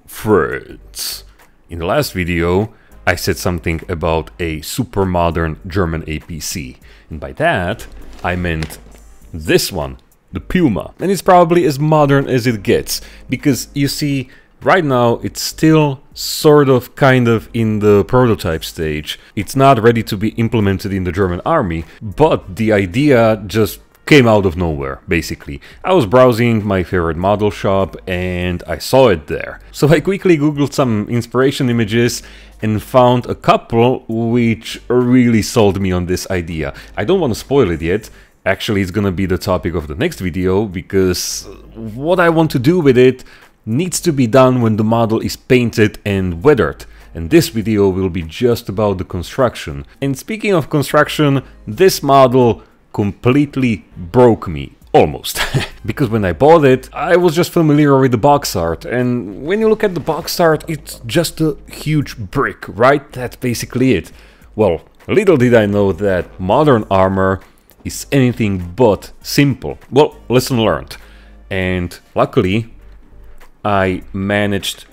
Friends, in the last video I said something about a super modern German APC, and by that I meant this one, the Puma. And it's probably as modern as it gets, because you see, right now it's still sort of kind of in the prototype stage. It's not ready to be implemented in the German army, but the idea just came out of nowhere, basically. I was browsing my favorite model shop and I saw it there. So I quickly googled some inspiration images and found a couple which really sold me on this idea. I don't want to spoil it yet. Actually, it's gonna be the topic of the next video, because what I want to do with it needs to be done when the model is painted and weathered. And this video will be just about the construction. And speaking of construction, this model completely broke me, almost. Because when I bought it, I was just familiar with the box art, and when you look at the box art, it's just a huge brick, right? That's basically it. Well, little did I know that modern armor is anything but simple. Well, lesson learned. And luckily, I managed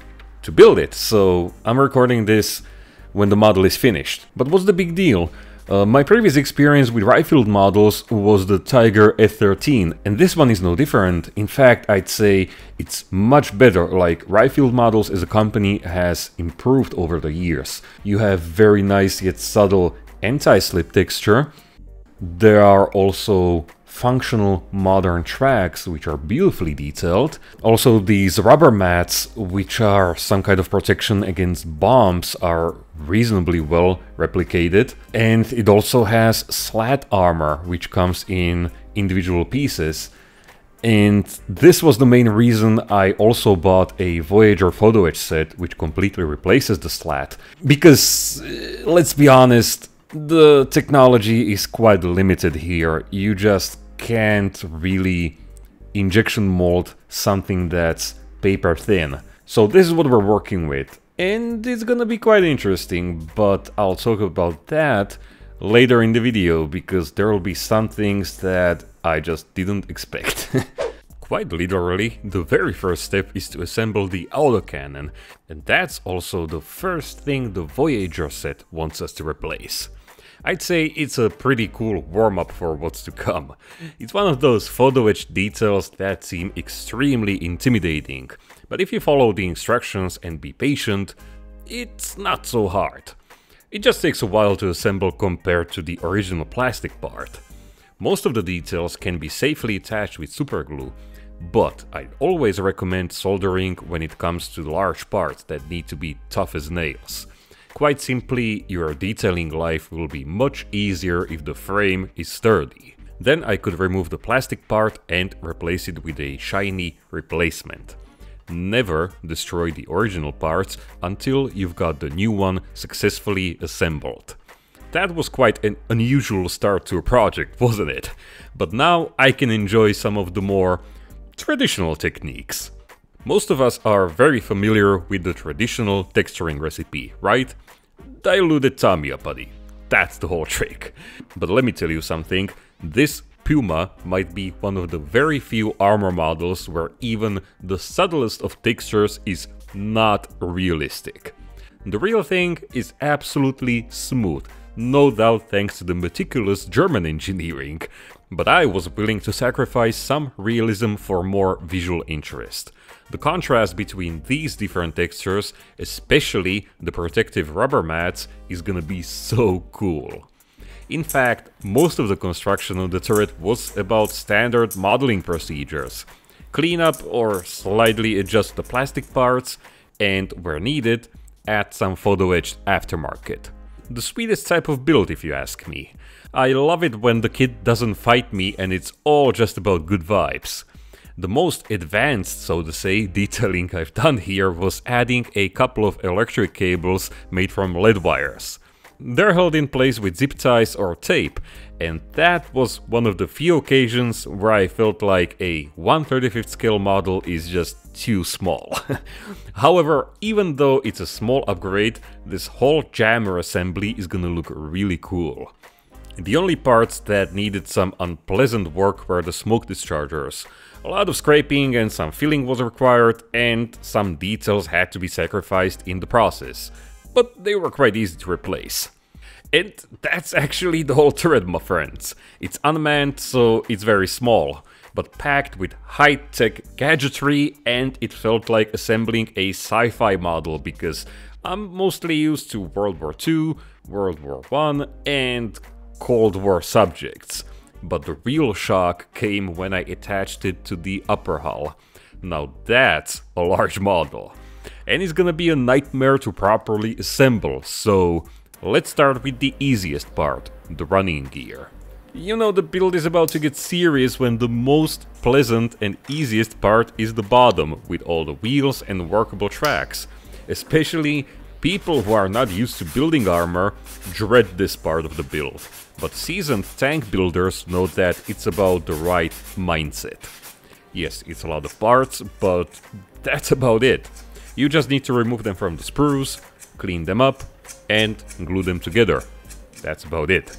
to build it, so I'm recording this when the model is finished. But what's the big deal? My previous experience with Rye Field models was the Tiger F13, and this one is no different. In fact, I'd say it's much better. Like, Rye Field Models as a company has improved over the years. You have very nice yet subtle anti-slip texture. There are also functional modern tracks which are beautifully detailed. Also, these rubber mats, which are some kind of protection against bombs, are reasonably well replicated. And it also has slat armor, which comes in individual pieces. And this was the main reason I also bought a Voyager photo-etched set, which completely replaces the slat. Because, let's be honest, the technology is quite limited here. You just can't really injection mold something that's paper thin. So this is what we're working with. And it's gonna be quite interesting, but I'll talk about that later in the video, because there will be some things that I just didn't expect. Quite literally, the very first step is to assemble the autocannon, and that's also the first thing the Voyager set wants us to replace. I'd say it's a pretty cool warm-up for what's to come. It's one of those photo-etched details that seem extremely intimidating, but if you follow the instructions and be patient, it's not so hard. It just takes a while to assemble compared to the original plastic part. Most of the details can be safely attached with superglue, but I always recommend soldering when it comes to large parts that need to be tough as nails. Quite simply, your detailing life will be much easier if the frame is sturdy. Then I could remove the plastic part and replace it with a shiny replacement. Never destroy the original parts until you've got the new one successfully assembled. That was quite an unusual start to a project, wasn't it? But now I can enjoy some of the more traditional techniques. Most of us are very familiar with the traditional texturing recipe, right? Diluted Tamiya putty. That's the whole trick. But let me tell you something, this Puma might be one of the very few armor models where even the subtlest of textures is not realistic. The real thing is absolutely smooth, no doubt thanks to the meticulous German engineering. But I was willing to sacrifice some realism for more visual interest. The contrast between these different textures, especially the protective rubber mats, is gonna be so cool. In fact, most of the construction of the turret was about standard modeling procedures. Clean up or slightly adjust the plastic parts, and where needed, add some photo-etched aftermarket. The sweetest type of build, if you ask me. I love it when the kid doesn't fight me and it's all just about good vibes. The most advanced, so to say, detailing I've done here was adding a couple of electric cables made from lead wires. They're held in place with zip ties or tape, and that was one of the few occasions where I felt like a 1/35th scale model is just too small. However, even though it's a small upgrade, this whole jammer assembly is gonna look really cool. The only parts that needed some unpleasant work were the smoke dischargers. A lot of scraping and some filling was required, and some details had to be sacrificed in the process. But they were quite easy to replace. And that's actually the whole turret, my friends. It's unmanned, so it's very small, but packed with high-tech gadgetry, and it felt like assembling a sci-fi model because I'm mostly used to World War II, World War I, and Cold War subjects. But the real shock came when I attached it to the upper hull. Now that's a large model. And it's gonna be a nightmare to properly assemble, so let's start with the easiest part, the running gear. You know the build is about to get serious when the most pleasant and easiest part is the bottom, with all the wheels and workable tracks. Especially people who are not used to building armor dread this part of the build, but seasoned tank builders know that it's about the right mindset. Yes, it's a lot of parts, but that's about it. You just need to remove them from the sprues, clean them up, and glue them together. That's about it.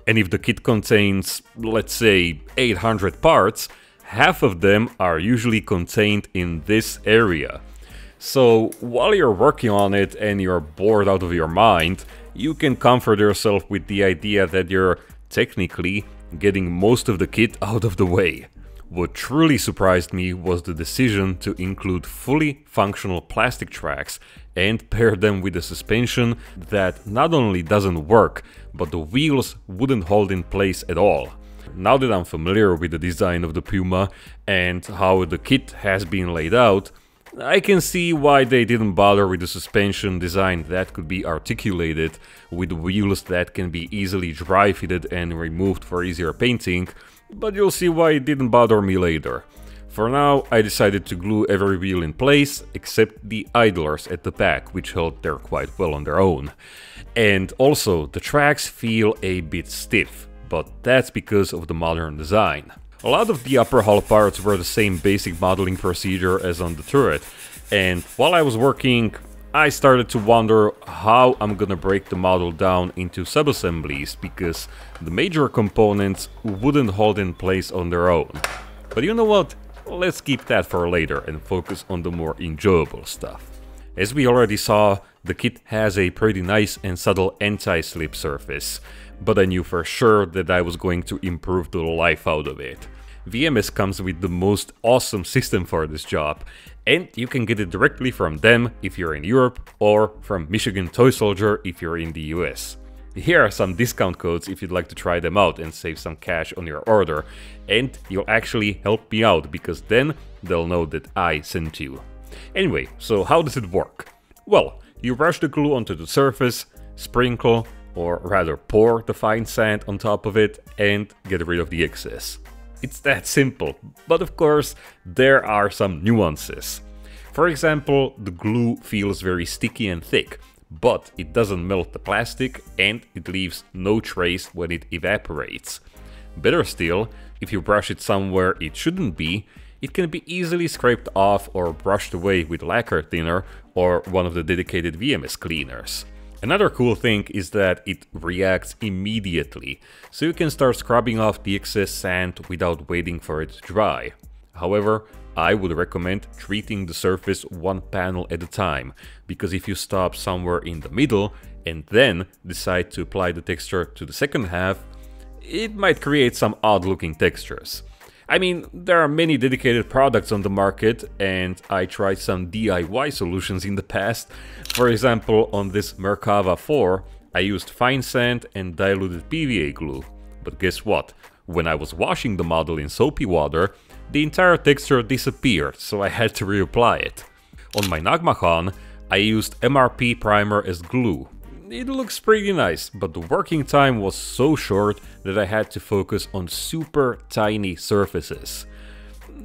And if the kit contains, let's say, 800 parts, half of them are usually contained in this area. So while you're working on it and you're bored out of your mind, you can comfort yourself with the idea that you're technically getting most of the kit out of the way. What truly surprised me was the decision to include fully functional plastic tracks and pair them with a suspension that not only doesn't work, but the wheels wouldn't hold in place at all. Now that I'm familiar with the design of the Puma and how the kit has been laid out, I can see why they didn't bother with a suspension design that could be articulated, with wheels that can be easily dry fitted and removed for easier painting, but you'll see why it didn't bother me later. For now, I decided to glue every wheel in place, except the idlers at the back, which held there quite well on their own. And also, the tracks feel a bit stiff, but that's because of the modern design. A lot of the upper hull parts were the same basic modeling procedure as on the turret, and while I was working, I started to wonder how I'm gonna break the model down into sub-assemblies, because the major components wouldn't hold in place on their own. But you know what? Let's keep that for later and focus on the more enjoyable stuff. As we already saw, the kit has a pretty nice and subtle anti-slip surface, but I knew for sure that I was going to improve the life out of it. VMS comes with the most awesome system for this job, and you can get it directly from them if you're in Europe, or from Michigan Toy Soldier if you're in the US. Here are some discount codes if you'd like to try them out and save some cash on your order, and you'll actually help me out because then they'll know that I sent you. Anyway, so how does it work? Well, you brush the glue onto the surface, sprinkle, or rather pour the fine sand on top of it, and get rid of the excess. It's that simple, but of course there are some nuances. For example, the glue feels very sticky and thick, but it doesn't melt the plastic and it leaves no trace when it evaporates. Better still, if you brush it somewhere it shouldn't be, it can be easily scraped off or brushed away with lacquer thinner or one of the dedicated VMS cleaners. Another cool thing is that it reacts immediately, so you can start scrubbing off the excess sand without waiting for it to dry. However, I would recommend treating the surface one panel at a time, because if you stop somewhere in the middle and then decide to apply the texture to the second half, it might create some odd looking textures. I mean, there are many dedicated products on the market, and I tried some DIY solutions in the past. For example, on this Merkava 4, I used fine sand and diluted PVA glue. But guess what? When I was washing the model in soapy water, the entire texture disappeared, so I had to reapply it. On my Nagmahan, I used MRP primer as glue. It looks pretty nice, but the working time was so short that I had to focus on super tiny surfaces.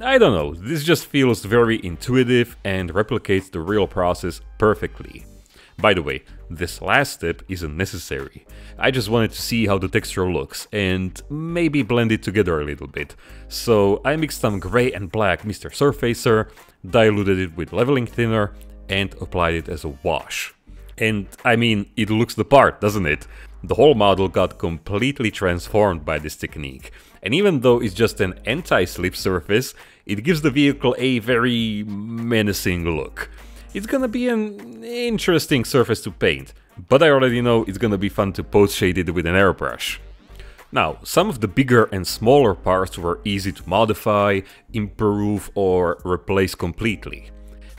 I don't know, this just feels very intuitive and replicates the real process perfectly. By the way, this last step isn't necessary. I just wanted to see how the texture looks and maybe blend it together a little bit. So I mixed some gray and black Mr. Surfacer, diluted it with leveling thinner and applied it as a wash. And I mean, it looks the part, doesn't it? The whole model got completely transformed by this technique, and even though it's just an anti-slip surface, it gives the vehicle a very menacing look. It's gonna be an interesting surface to paint, but I already know it's gonna be fun to post-shade it with an airbrush. Now, some of the bigger and smaller parts were easy to modify, improve or replace completely.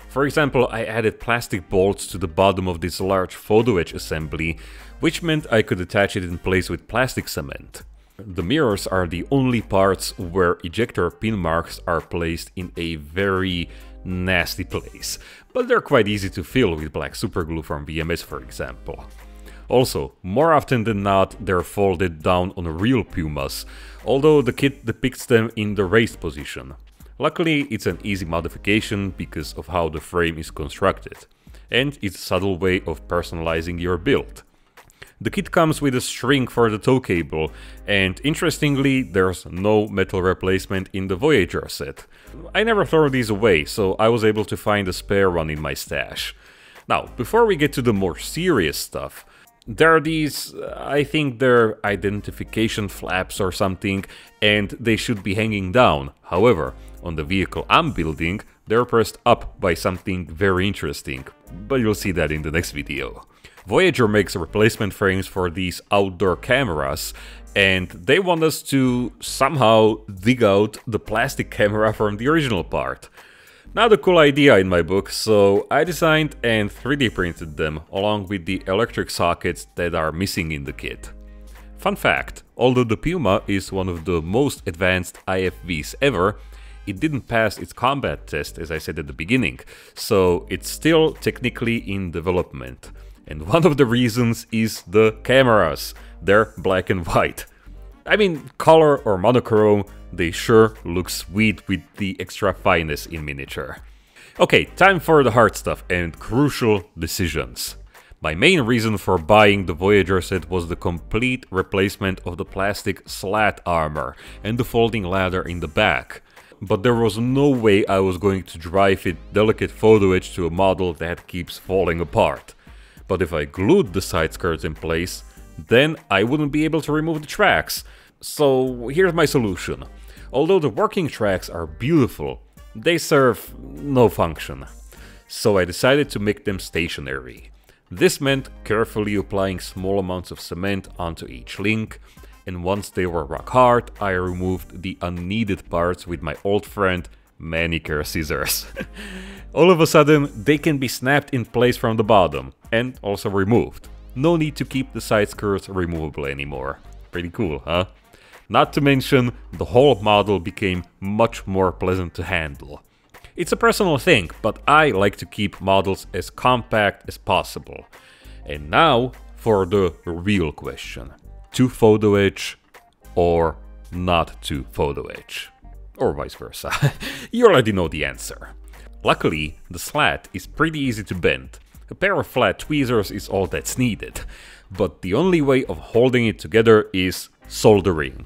For example, I added plastic bolts to the bottom of this large photo-etched assembly, which meant I could attach it in place with plastic cement. The mirrors are the only parts where ejector pin marks are placed in a very nasty place, but they're quite easy to fill with black superglue from VMS, for example. Also, more often than not, they're folded down on real Pumas, although the kit depicts them in the raised position. Luckily, it's an easy modification because of how the frame is constructed, and it's a subtle way of personalizing your build. The kit comes with a string for the tow cable, and interestingly, there's no metal replacement in the Voyager set. I never throw these away, so I was able to find a spare one in my stash. Now, before we get to the more serious stuff, there are these, I think they're identification flaps or something, and they should be hanging down. However, on the vehicle I'm building, they're pressed up by something very interesting, but you'll see that in the next video. Voyager makes replacement frames for these outdoor cameras, and they want us to somehow dig out the plastic camera from the original part. Not a cool idea in my book, so I designed and 3D printed them, along with the electric sockets that are missing in the kit. Fun fact, although the Puma is one of the most advanced IFVs ever, it didn't pass its combat test, as I said at the beginning, so it's still technically in development. And one of the reasons is the cameras. They're black and white. I mean, color or monochrome, they sure look sweet with the extra fineness in miniature. Okay, time for the hard stuff and crucial decisions. My main reason for buying the Voyager set was the complete replacement of the plastic slat armor and the folding ladder in the back. But there was no way I was going to dry fit delicate photo etch to a model that keeps falling apart. But if I glued the side skirts in place, then I wouldn't be able to remove the tracks. So here's my solution. Although the working tracks are beautiful, they serve no function. So I decided to make them stationary. This meant carefully applying small amounts of cement onto each link, and once they were rock hard, I removed the unneeded parts with my old friend manicure scissors. All of a sudden, they can be snapped in place from the bottom, and also removed. No need to keep the side skirts removable anymore. Pretty cool, huh? Not to mention, the whole model became much more pleasant to handle. It's a personal thing, but I like to keep models as compact as possible. And now for the real question. To photo etch or not to photo etch? Or vice versa. You already know the answer. Luckily, the slat is pretty easy to bend. A pair of flat tweezers is all that's needed. But the only way of holding it together is soldering.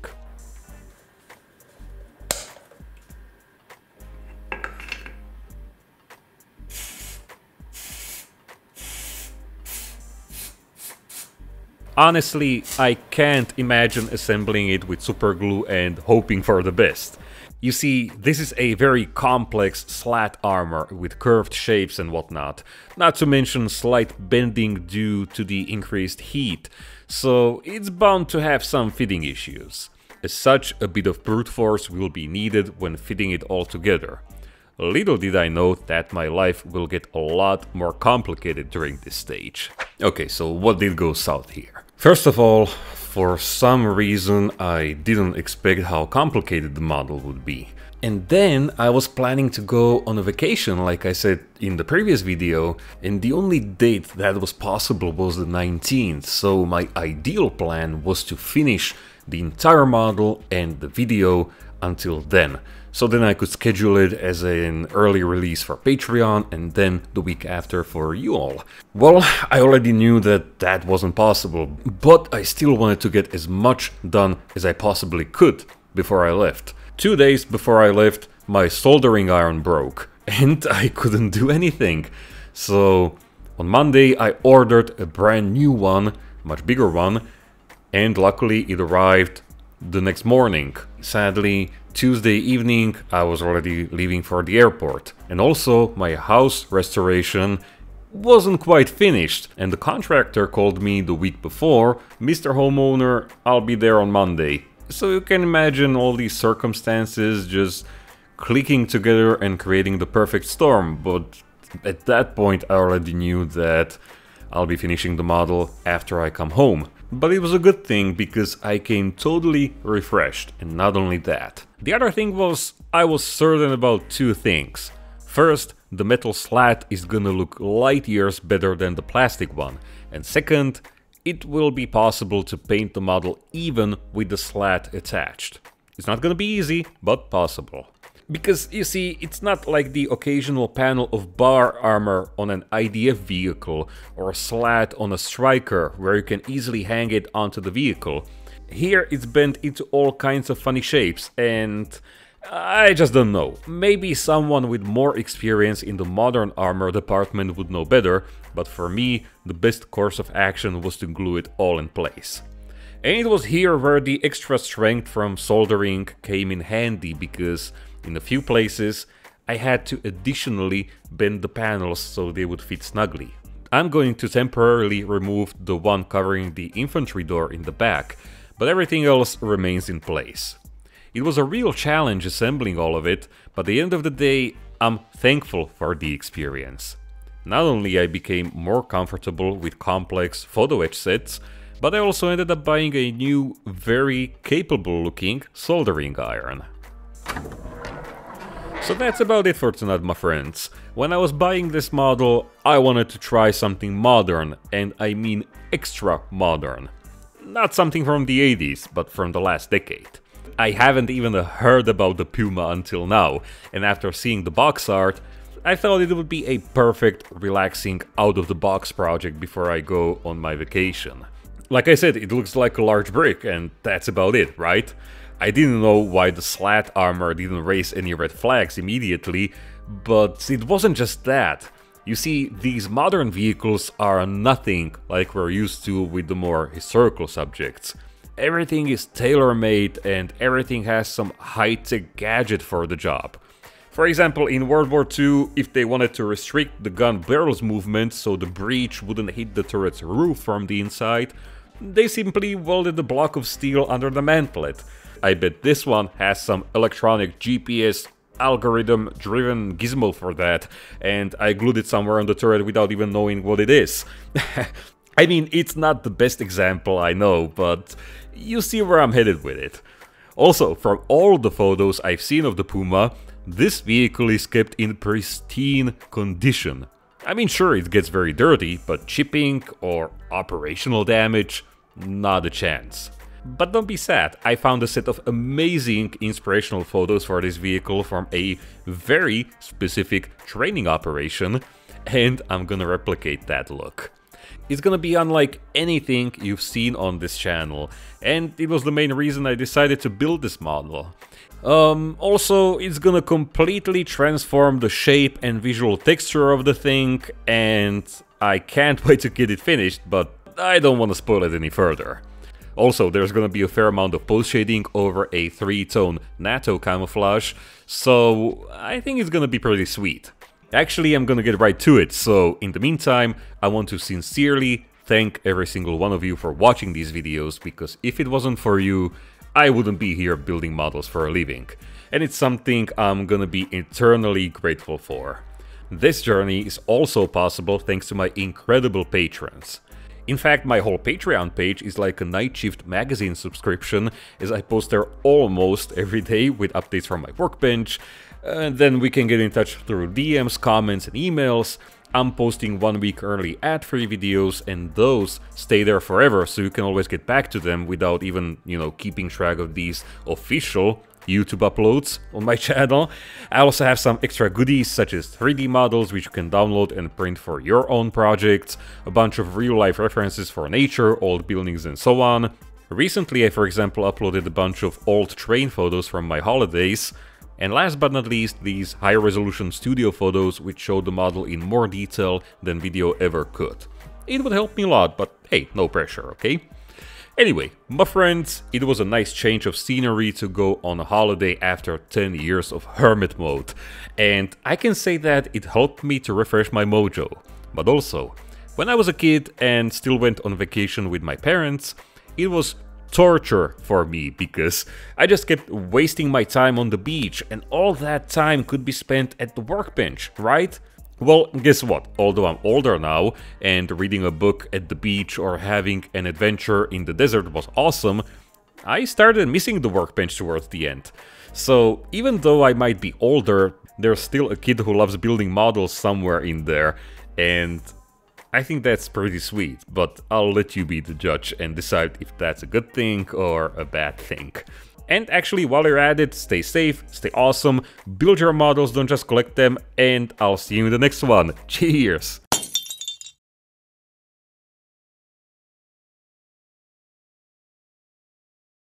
Honestly, I can't imagine assembling it with superglue and hoping for the best. You see, this is a very complex slat armor with curved shapes and whatnot, not to mention slight bending due to the increased heat, so it's bound to have some fitting issues. As such, a bit of brute force will be needed when fitting it all together. Little did I know that my life will get a lot more complicated during this stage. Okay, so what did go south here? First of all, for some reason I didn't expect how complicated the model would be. And then I was planning to go on a vacation, like I said in the previous video, and the only date that was possible was the 19th, so my ideal plan was to finish the entire model and the video until then. So then I could schedule it as an early release for Patreon and then the week after for you all. Well, I already knew that that wasn't possible, but I still wanted to get as much done as I possibly could before I left. 2 days before I left, my soldering iron broke and I couldn't do anything. So on Monday I ordered a brand new one, much bigger one, And luckily it arrived the next morning. Sadly, Tuesday evening I was already leaving for the airport. And also my house restoration wasn't quite finished, and the contractor called me the week before, "Mr. Homeowner, I'll be there on Monday." So you can imagine all these circumstances just clicking together and creating the perfect storm, but at that point I already knew that I'll be finishing the model after I come home. But it was a good thing because I came totally refreshed, and not only that. The other thing was, I was certain about two things. First, the metal slat is gonna look light years better than the plastic one, and second, it will be possible to paint the model even with the slat attached. It's not gonna be easy, but possible. Because, you see, it's not like the occasional panel of bar armor on an IDF vehicle or a slat on a striker where you can easily hang it onto the vehicle. Here it's bent into all kinds of funny shapes, and I just don't know. Maybe someone with more experience in the modern armor department would know better, but for me, the best course of action was to glue it all in place. And it was here where the extra strength from soldering came in handy, because in a few places I had to additionally bend the panels so they would fit snugly. I'm going to temporarily remove the one covering the infantry door in the back, but everything else remains in place. It was a real challenge assembling all of it, but at the end of the day, I'm thankful for the experience. Not only I became more comfortable with complex photo-etched sets, but I also ended up buying a new, very capable looking soldering iron. So that's about it for tonight, my friends. When I was buying this model, I wanted to try something modern, and I mean extra modern. Not something from the 80s, but from the last decade. I haven't even heard about the Puma until now, and after seeing the box art, I thought it would be a perfect, relaxing, out-of-the-box project before I go on my vacation. Like I said, it looks like a large brick, and that's about it, right? I didn't know why the slat armor didn't raise any red flags immediately, but it wasn't just that. You see, these modern vehicles are nothing like we're used to with the more historical subjects. Everything is tailor-made and everything has some high-tech gadget for the job. For example, in World War II, if they wanted to restrict the gun barrel's movement so the breech wouldn't hit the turret's roof from the inside, they simply welded a block of steel under the manplate. I bet this one has some electronic GPS algorithm-driven gizmo for that, and I glued it somewhere on the turret without even knowing what it is. I mean, it's not the best example, I know, but you see where I'm headed with it. Also, from all the photos I've seen of the Puma, this vehicle is kept in pristine condition. I mean, sure, it gets very dirty, but chipping or operational damage, not a chance. But don't be sad, I found a set of amazing inspirational photos for this vehicle from a very specific training operation, and I'm gonna replicate that look. It's gonna be unlike anything you've seen on this channel, and it was the main reason I decided to build this model. Also, it's gonna completely transform the shape and visual texture of the thing, and I can't wait to get it finished, but I don't want to spoil it any further. Also, there's gonna be a fair amount of post-shading over a 3-tone NATO camouflage, so I think it's gonna be pretty sweet. Actually, I'm gonna get right to it, so in the meantime, I want to sincerely thank every single one of you for watching these videos, because if it wasn't for you, I wouldn't be here building models for a living. And it's something I'm gonna be eternally grateful for. This journey is also possible thanks to my incredible patrons. In fact, my whole Patreon page is like a Night Shift magazine subscription, as I post there almost every day with updates from my workbench, and then we can get in touch through DMs, comments and emails. I'm posting 1 week early ad-free videos, and those stay there forever, so you can always get back to them without even, keeping track of these official YouTube uploads on my channel. I also have some extra goodies such as 3D models which you can download and print for your own projects, a bunch of real-life references for nature, old buildings and so on. Recently I, for example, uploaded a bunch of old train photos from my holidays. And last but not least, these high-resolution studio photos which show the model in more detail than video ever could. It would help me a lot, but hey, no pressure, okay? Anyway, my friends, it was a nice change of scenery to go on a holiday after 10 years of hermit mode, and I can say that it helped me to refresh my mojo. But also, when I was a kid and still went on vacation with my parents, it was torture for me because I just kept wasting my time on the beach, and all that time could be spent at the workbench, right? Well, guess what? Although I'm older now and reading a book at the beach or having an adventure in the desert was awesome, I started missing the workbench towards the end. So even though I might be older, there's still a kid who loves building models somewhere in there, and I think that's pretty sweet, but I'll let you be the judge and decide if that's a good thing or a bad thing. And actually, while you're at it, stay safe, stay awesome, build your models, don't just collect them, and I'll see you in the next one. Cheers!